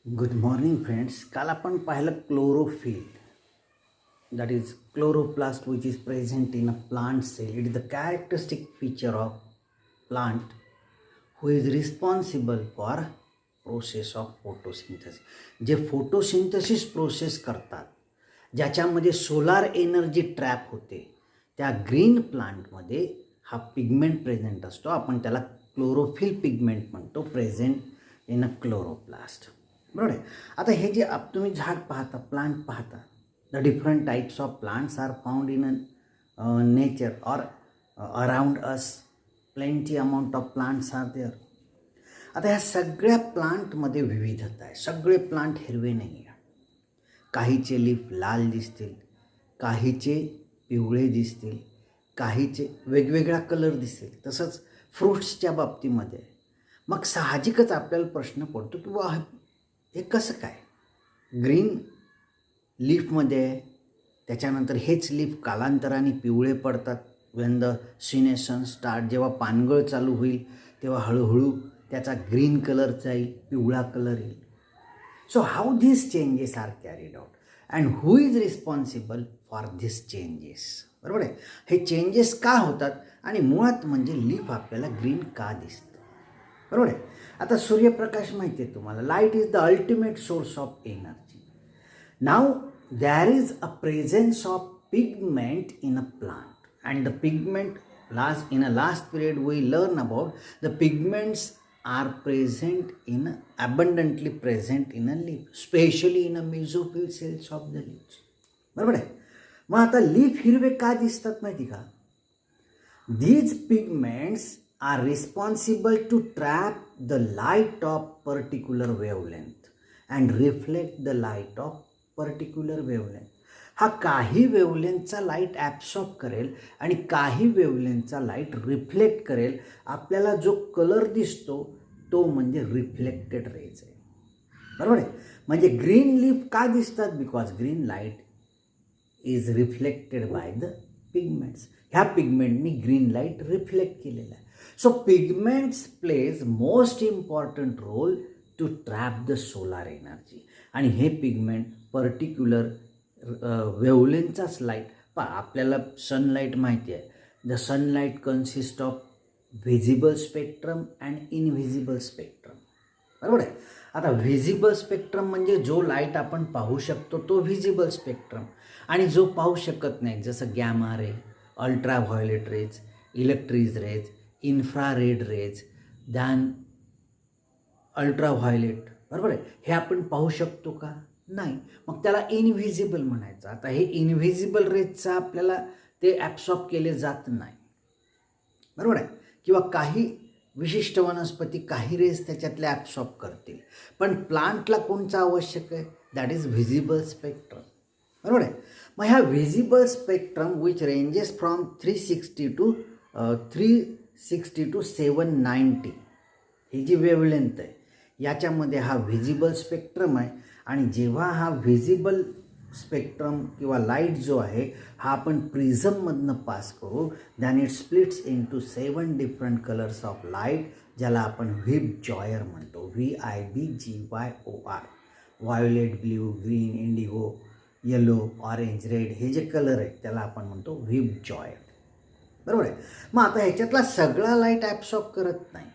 Good morning friends. काल आपण पाहिलं chlorophyll, that is chloroplast, which is present in a plant cell. It is the characteristic feature of plant who is responsible for process of photosynthesis. जे photosynthesis process करतात, ज्याच्यामध्ये solar energy trap होते, त्या green प्लांटमध्ये हा pigment present असतो. आपण त्याला क्लोरोफिल पिगमेंट म्हणतो, प्रेझेंट इन अ क्लोरोप्लास्ट. बरोबर आहे. आता हे जे तुम्ही झाड पाहता, प्लांट पाहता, the different types of plants are found in nature or around us. Plenty amount of plants are there. आता ह्या सगळ्या प्लांटमध्ये विविधता आहे. सगळे प्लांट हिरवे नाही आहे. काहीचे लीफ लाल दिसतील, काहीचे पिवळे दिसतील, काहीचे वेगवेगळा कलर दिसेल. तसंच फ्रूट्सच्या बाबतीमध्ये मग साहजिकच आपल्याला प्रश्न पडतो की वा हे कसं काय ग्रीन लीफमध्ये आहे, त्याच्यानंतर हेच लीफ कालांतराने पिवळे पडतात. वेन द सिनेशन स्टार्ट, जेव्हा पानगळ चालू होईल तेव्हा हळूहळू त्याचा ग्रीन कलर जाईल, पिवळा कलर येईल. So how this changes are carried out and who is responsible for this changes. बरोबर आहे. हे चेंजेस का होतात आणि मुळात म्हणजे लीफ आपल्याला ग्रीन का दिसतं. बरोबर आहे. आता सूर्यप्रकाश माहिती आहे तुम्हाला, light is the ultimate source of energy. Now there is a presence of pigment in a plant, and the pigment in a last period we learn about the pigments are present in abundantly present in a leaf, especially in a mesophyll cells of the leaves. बरोबर आहे. मग आता leaf हिरवे का दिसतात माहिती का? These pigments are responsible to trap the light of particular wavelength and reflect the light of particular wavelength. हा काही वेवलेंथचा लाईट ॲब्सॉर्ब करेल आणि काही वेवलेंथचा लाईट रिफ्लेक्ट करेल. आपल्याला जो कलर दिसतो तो म्हणजे रिफ्लेक्टेड रेज आहे. बरोबर आहे. म्हणजे ग्रीन लीफ का दिसतात? Because green light is reflected by the pigments. ह्या पिगमेंटनी ग्रीन लाईट रिफ्लेक्ट केलेला आहे. So pigments plays most important role to trap the solar energy. आणि हे पिगमेंट पर्टिक्युलर वेवलेंथचाच लाईट आपल्याला सनलाईट माहिती आहे. The sunlight consist of visible spectrum and invisible spectrum. बरोबर आहे. आता व्हिजिबल स्पेक्ट्रम म्हणजे जो लाईट आपण पाहू शकतो तो व्हिजिबल स्पेक्ट्रम, आणि जो पाहू शकत नाही जसं gamma ray, ultra violet rays, electric rays, infrared rays, then ultra violet. बरोबर आहे. हे आपण पाहू शकतो का? नाही. मग त्याला इनव्हिजिबल म्हणायचं. आता हे इनव्हिजिबल रेजचा आपल्याला ते ॲब्सॉर्ब केले जात नाही. बरोबर आहे. किंवा काही विशिष्ट वनस्पती काही रेज त्याच्यातले ॲब्सॉर्ब करतील, पण प्लांटला कोणचा आवश्यक आहे? That is visible spectrum. बरोबर आहे. मग ह्या visible spectrum which ranges from 360 to 790 ही जी वेवलेंथ आहे याच्यामध्ये हा व्हिजिबल स्पेक्ट्रम आहे. आणि जेव्हा हा व्हिजिबल स्पेक्ट्रम किंवा लाईट जो आहे हा आपण प्रिझममधनं पास करू, then it splits into 7 different colours of light, ज्याला आपण व्हिब जॉयर म्हणतो. VIBGYOR. Violet, blue, green, indigo, yellow, orange, red हे जे कलर आहेत त्याला आपण म्हणतो व्हिब जॉयर. बरोबर आहे. मग आता ह्याच्यातला सगळा लाईट ॲब्सॉर्ब करत नाही.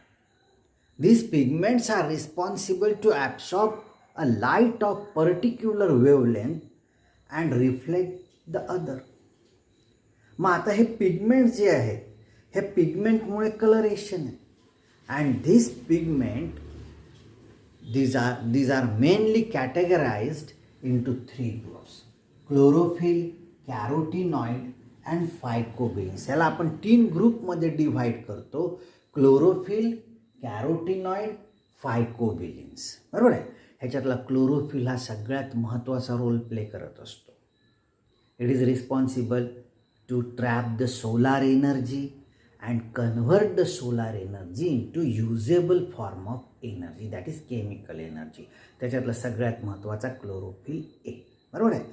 These pigments are responsible to absorb a light of particular wavelength and reflect the other. मग आता हे पिगमेंट जे आहे हे पिगमेंटमुळे कलरेशन आहे. And this pigment these are mainly categorized into 3 groups: chlorophyll, carotenoid and phycobilins. याला आपण 3 ग्रुपमध्ये डिव्हाइड करतो: क्लोरोफिल, कॅरोटिनॉइड, फायकोबिलिन्स. बरोबर आहे. ह्याच्यातला क्लोरोफिल हा सगळ्यात महत्त्वाचा रोल प्ले करत असतो. It is responsible to trap the solar energy and convert the solar energy into usable form of energy, that is chemical energy. त्याच्यातला सगळ्यात महत्त्वाचा क्लोरोफिल ए. बरोबर आहे.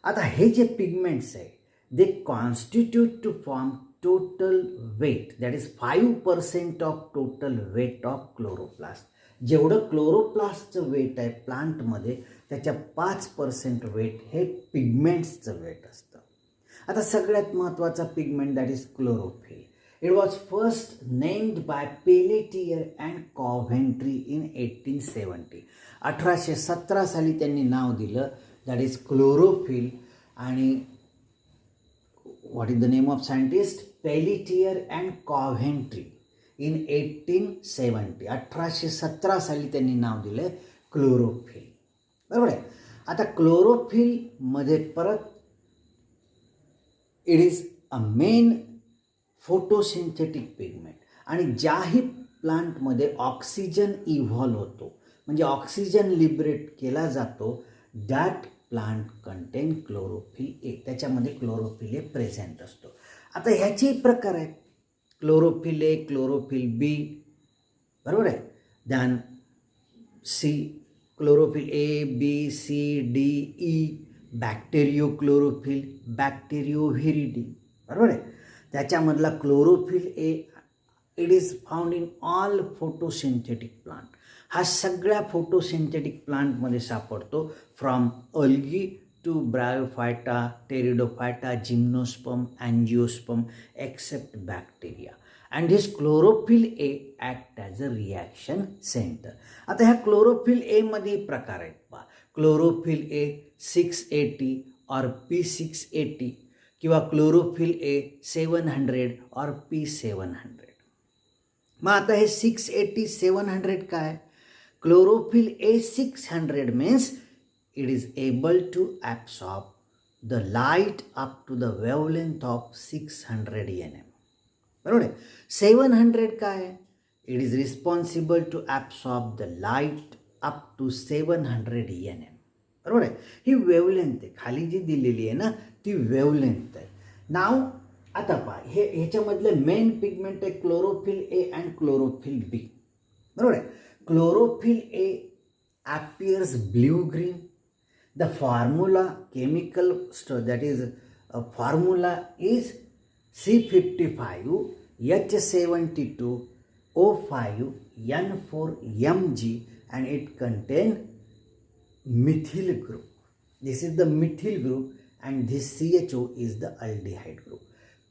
आता हे जे पिगमेंट्स आहे they constitute to form total weight, that is 5% of total weight of chloroplast. जेवढं क्लोरोप्लास्टचं वेट आहे प्लांटमध्ये त्याच्या 5% वेट हे पिगमेंट्सचं वेट असतं. आता सगळ्यात महत्त्वाचा pigment that is chlorophyll. It was first named by Pelletier and Caventou in 1870. 1817 साली त्यांनी नाव दिलं दॅट इज क्लोरोफिल. आणि what is the name of scientist? Pelletier and Caventou in 1870. 1817 साली त्यांनी नाव दिलं क्लोरोफिल. बरोबर आहे. आता क्लोरोफिलमध्ये परत it is a main photosynthetic pigment. आणि ज्याही प्लांटमध्ये ऑक्सिजन इव्हॉल्व होतो म्हणजे ऑक्सिजन लिबरेट केला जातो that plant content chlorophyll A. त्याच्यामध्ये क्लोरोफिल ए प्रेझेंट असतो. आता ह्याचे प्रकार आहेत क्लोरोफिल ए, क्लोरोफिल बी. बरोबर आहे. Then C chlorophyll A, B, C, D, E. Bacteriochlorophyll, bacterioviridin. बरोबर आहे. त्याच्यामधला chlorophyll A it is found in all photosynthetic plant. हा सगळ्या फोटोसिंथेटिक प्लांटमध्ये सापडतो from algae to bryophyta, pteridophyta, gymnosperm, angiosperm except bacteria. And this chlorophyll A act as a reaction centre. आता ह्या chlorophyll एमध्ये प्रकार आहेत पहा. क्लोरोफिल ए 680 और P680 किंवा क्लोरोफिल ए 700 और P700. मग आता हे 680, 700 काय? Chlorophyll A 600 means it is able to absorb the light up to the wavelength of 600 nm. बरोबर आहे. 700 काय? It is responsible to absorb the light up to 700 nm. बरोबर आहे. ही वेवलेंथ आहे. खाली जी दिलेली आहे ना ती वेवलेंथ आहे. नाव आता पहा ह्याच्यामधले मेन पिगमेंट आहे chlorophyll A and chlorophyll B. बरोबर आहे. Chlorophyll A appears blue green. The formula chemical that is formula is C55 H72 O5 N4 Mg and it contain methyl group. This is the methyl group and this CHO is the aldehyde group.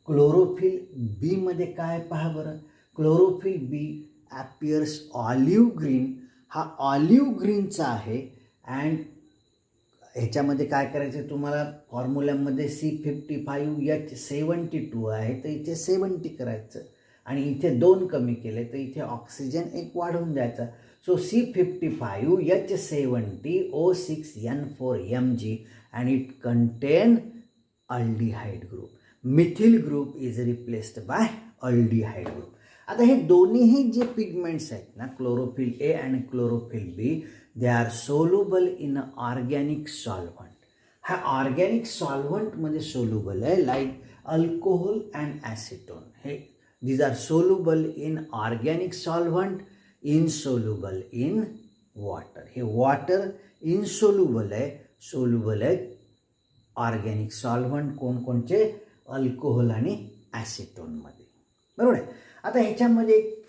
Chlorophyll B मध्ये काय पहा बरं. Chlorophyll B appears olive green. हा olive ग्रीनचा आहे. And ह्याच्यामध्ये काय करायचं तुम्हाला फॉर्म्युल्यामध्ये C55H72 आहे तर इथे 70 करायचं आणि इथे 2 कमी केले तर इथे ऑक्सिजन 1 वाढवून द्यायचा. So C55H70O6N4Mg and it contain aldehyde group. Methyl group is replaced by aldehyde group. आता हे दोन्हीही जे पिगमेंट्स आहेत ना chlorophyll A and chlorophyll B they are soluble in a organic solvent. हा ऑर्गॅनिक सॉल्व्हंटमध्ये सोल्युबल आहे लाईक अल्कोहोल अँड ॲसिटोन. हे these are soluble in organic solvent, insoluble in water. हे वॉटर इनसोल्युबल आहे, सोल्युबल आहे organic solvent कोणकोणचे? Alcohol आणि ॲसिटोनमध्ये. बरोबर आहे. आता ह्याच्यामध्ये एक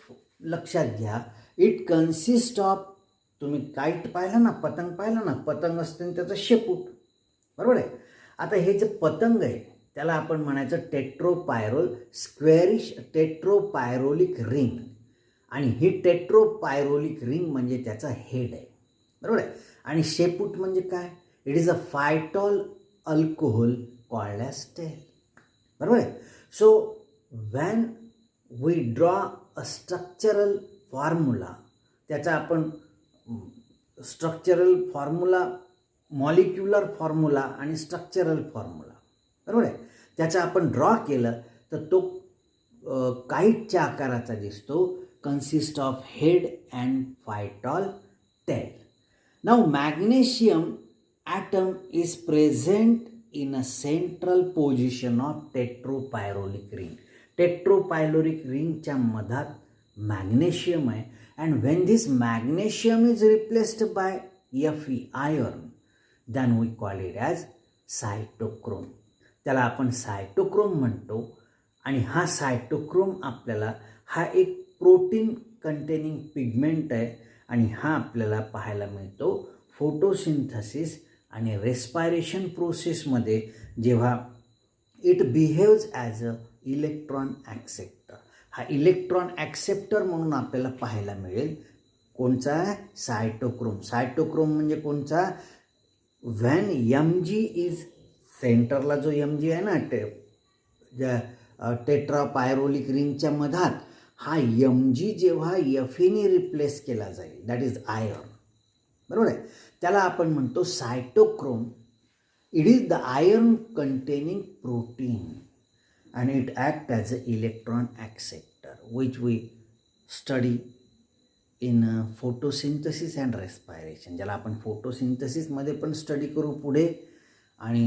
लक्षात घ्या इट कन्सिस्ट ऑफ, तुम्ही काईट पाहिलं ना, पतंग पाहिलं ना, पतंग असते आणि त्याचं शेपूट. बरोबर आहे. आता हे जे पतंग आहे त्याला आपण म्हणायचं टेट्रोपायरोलिक रिंग. आणि ही टेट्रोपायरोलिक रिंग म्हणजे त्याचा हेड आहे. बरोबर आहे. आणि शेपूट म्हणजे काय? It is a phytol alcohol called as tail. बरोबर आहे. So when we draw a structural formula, त्याचा आपण स्ट्रक्चरल फॉर्म्युला, मॉलिक्युलर फॉर्म्युला आणि स्ट्रक्चरल फॉर्म्युला, बरोबर आहे, त्याचा आपण ड्रॉ केलं तर तो काईटच्या आकाराचा दिसतो. Consist of head and phytol tail. Now magnesium atom is present in a central position of tetropayrolic ring. Tetrapyrrolic रिंगच्या मधात मॅग्नेशियम आहे. And when this magnesium is replaced by Fe iron then we call it as cytochrome. त्याला आपण सायटोक्रोम म्हणतो. आणि हा सायटोक्रोम आपल्याला हा एक प्रोटीन कंटेनिंग पिगमेंट आहे आणि हा आपल्याला पाहायला मिळतो फोटोसिंथसिस आणि रेस्पायरेशन प्रोसेसमध्ये, जेव्हा it बिहेव्ज as a electron acceptor. हा इलेक्ट्रॉन ॲक्सेप्टर म्हणून आपल्याला पाहायला मिळेल. कोणचा? सायटोक्रोम. सायटोक्रोम म्हणजे कोणचा? व्हॅन Mg इज सेंटरला जो Mg आहे ना, टेट्रापायरोलिक रिंगच्या मधात, हा Mg जेव्हा Fe रिप्लेस केला जाईल, दॅट इज आयर्न, बरोबर आहे, त्याला आपण म्हणतो cytochrome. It is the iron containing protein and it acts as an electron acceptor, which we study in photosynthesis and respiration, ज्याला आपण फोटोसिंथसिसमध्ये पण स्टडी करू पुढे, आणि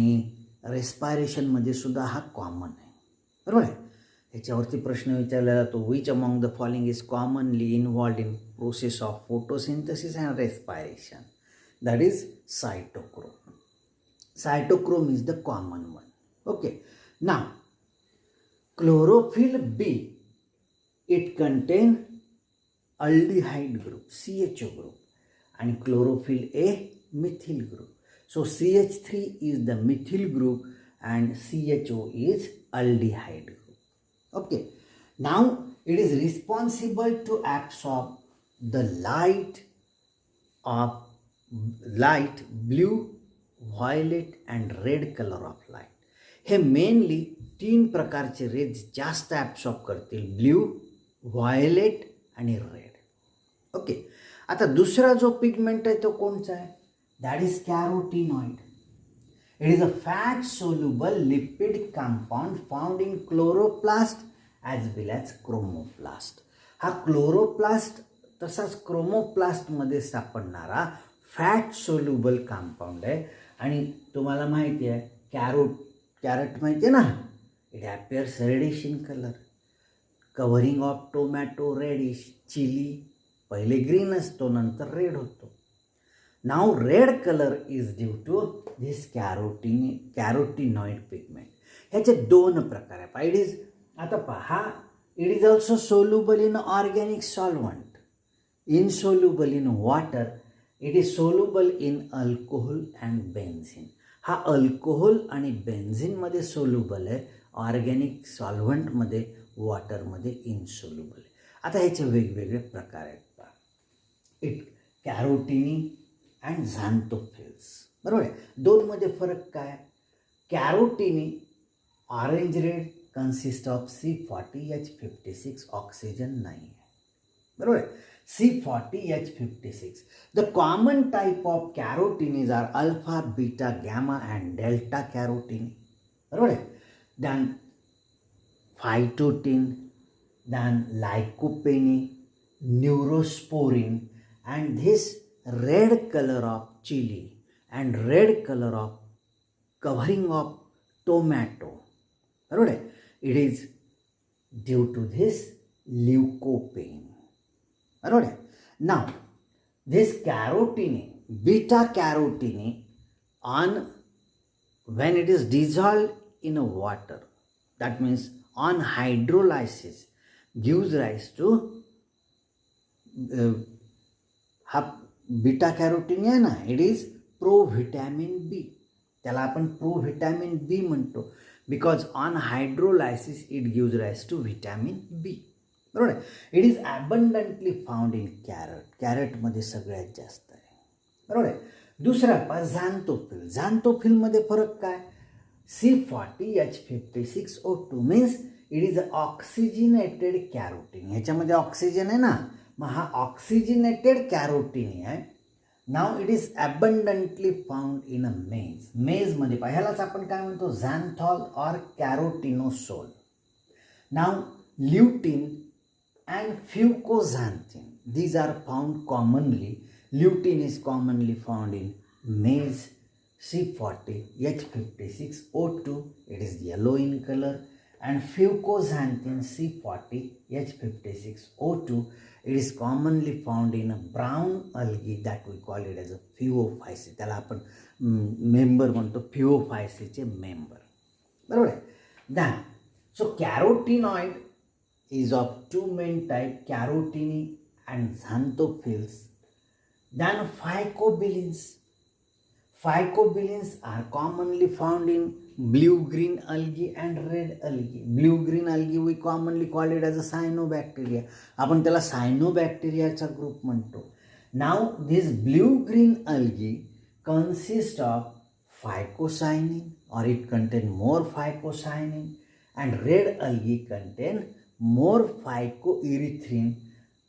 रेस्पायरेशनमध्ये सुद्धा हा कॉमन आहे, बरोबर आहे. ह्याच्यावरती प्रश्न विचारला जातो, which among the following is commonly involved in process of photosynthesis and respiration? That is cytochrome. Cytochrome is the common one. Okay, नाव chlorophyll B, it contain aldehyde group, CHO group, and chlorophyll A, methyl group. So CH3 is the methyl group and CHO is aldehyde group. Okay, now it is responsible to absorb the light blue, violet and red color of light. हे mainly 3 प्रकारचे rays जास्त absorb करतील, blue, violet आणि red. Okay, आता दुसरा जो pigment आहे तो कोणचा आहे? That is carotenoid. It is a fat soluble lipid compound found in chloroplast as well as chromoplast. हा क्लोरोप्लास्ट तसाच क्रोमोप्लास्टमध्ये सापडणारा फॅट सोल्युबल कंपाऊंड आहे. आणि तुम्हाला माहिती आहे कॅरेट माहिती आहे ना, it appears reddish in colour, covering of tomato reddish, chilli पहिले ग्रीन असतो नंतर रेड होतो. नाव red colour is due to this carotenoid pigment. ह्याचे 2 प्रकार आहे. इट इज, आता पहा, it is also soluble in organic solvent, insoluble in water, it is soluble in alcohol and benzene. हा अल्कोहोल आणि बेन्झिनमध्ये सोल्युबल आहे, ऑर्गॅनिक सॉल्व्हंटमध्ये, वॉटरमध्ये इनसोल्युबल आहे. आता ह्याचे वेगवेगळे प्रकार आहेत. इट कॅरोटिनी अँड झॅन्थोफिल्स, बरोबर आहे. 2 मध्ये फरक काय? Carotene orange red consist of C40H56, oxygen नाही आहे, बरोबर आहे. C40H56. The common type of carotenes are alpha, beta, gamma and delta carotene. Right? Then phytotin, then lycopene, neurosporin, and this red color of chili and red color of covering of tomato. Right? It is due to this lycopene. Alright. Now, this carotene, beta carotene, when it is dissolved in a water, that means on hydrolysis, gives rise to हा beta carotene आहे ना, it is प्रोव्हिटॅमिन बी. त्याला आपण provitamin B म्हणतो, because on hydrolysis it gives rise to vitamin B, बरोबर आहे. It is abundantly found in carrot. कॅरटमध्ये सगळ्यात जास्त आहे, बरोबर आहे. दुसरा पास झॅन्थोफिल. झॅन्थोफिलमध्ये फरक काय? C40H56O2 means it is a oxygenated carotene. ह्याच्यामध्ये ऑक्सिजन आहे ना, मग हा ऑक्सिजिनेटेड कॅरोटीन आहे. नाव it is abundantly found in a maize. मेजमध्ये ह्यालाच आपण काय म्हणतो? Xanthol or carotenosol. नाव lutein and fucoxanthin, these are found commonly. Lutein is commonly found in maize. C40H56O2, it is yellow in color, and fucoxanthin C40H56O2, it is commonly found in a brown algae that we call it as a phyophyceae. त्याला आपण member म्हणतो, phyophyceae member, बरोबर आहे. Then so carotenoid is of 2 main type, carotene and xanthophylls. Then phycobillins. Phycobillins are commonly found in blue-green algae and red algae. Blue-green algae we commonly call it as a cyanobacteria. आपण त्याला cyanobacteriaचा group म्हणतो. Now this blue-green algae consists of phycocyanin, or it contain more phycocyanin, and red algae contain more phycoerythrin,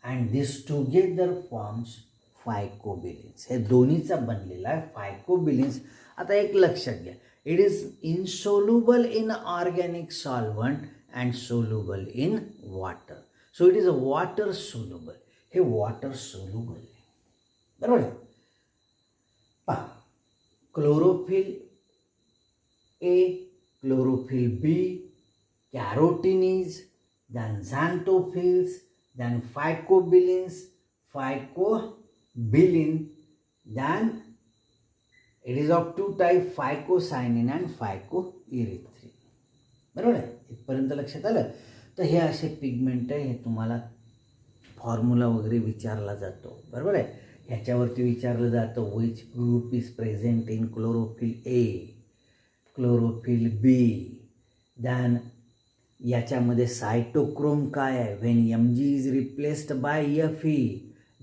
and this together forms phycobillins. हे दोन्हीचा बनलेला आहे phycobillins. आता एक लक्षात घ्या, it is insoluble in organic solvent and soluble in water. So it is a water soluble. हे water soluble आहे. बरोबर आहे. पहा, chlorophyll A, chlorophyll B, carotenoids, then xanthophylls, then phycobillins, then it is of two types, phycocyanin and phycoerythrin. बरोबर आहे. इथपर्यंत लक्षात आलं. तर हे असे पिगमेंट आहे, हे तुम्हाला फॉर्म्युला वगैरे विचारला जातो. बरोबर आहे. ह्याच्यावरती विचारलं जातं which group is present in chlorophyll A, chlorophyll B, then याच्यामध्ये सायटोक्रोम काय आहे, when Mg is replaced by Fe,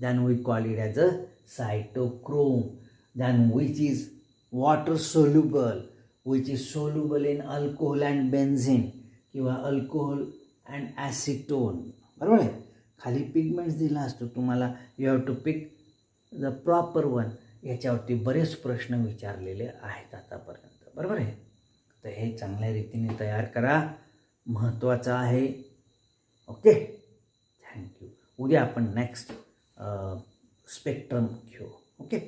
then we call it as a cytochrome, then which is water soluble, which is soluble in alcohol and benzene किंवा alcohol and acetone. बरोबर आहे. खाली pigments दिला असतो तुम्हाला, you have to pick the proper one. याच्यावरती बरेच प्रश्न विचारलेले आहेत आतापर्यंत. बरोबर आहे. तर हे चांगल्या रीतीने तयार करा, महत्त्वाचं आहे. Okay, thank you. उद्या आपण नेक्स्ट स्पेक्ट्रम घेऊ. ओके.